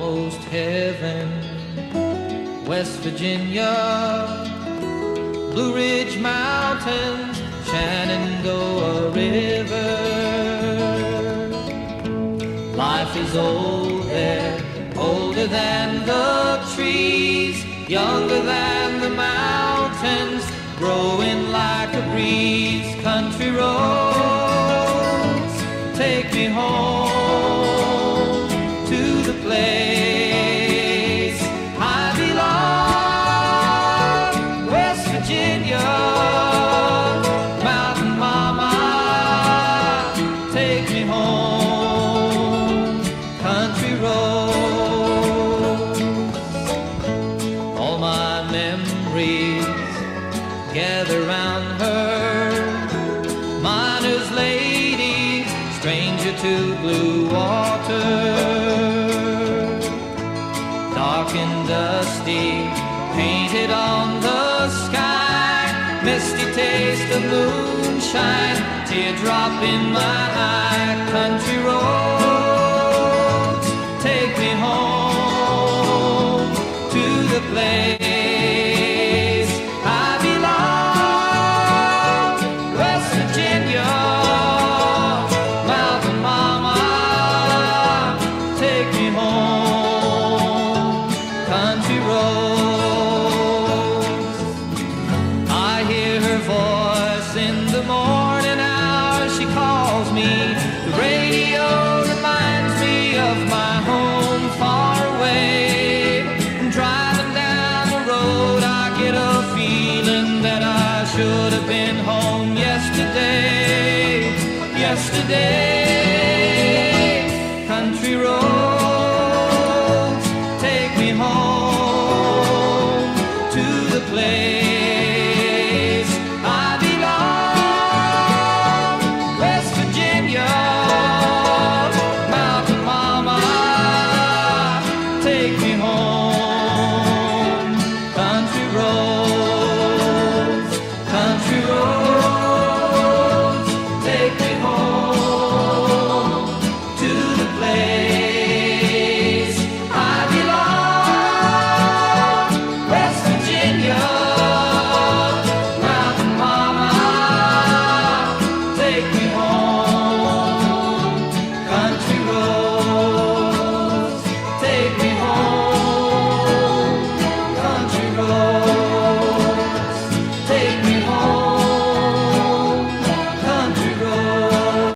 almost heaven. West Virginia, Blue Ridge Mountains, Shenandoah River. Life is old there, older than the trees, younger than the mountains, growing like a breeze. Country roads, take me home to the place I belong. West Virginia, mountain mama, take me home. Country roads, all my memories gather round her. Miner's lady, stranger to blue water. Dark and dusty, painted on the sky. Misty taste of moonshine, teardrop in my eye. Country roads, take me home to the place I belong. West Virginia, mountain mama, take me home. Country roads, I hear her voice in the morning hour. She calls me, the radio reminds me of my home far away. Driving down the road, I get a feeling that I should have been home yesterday.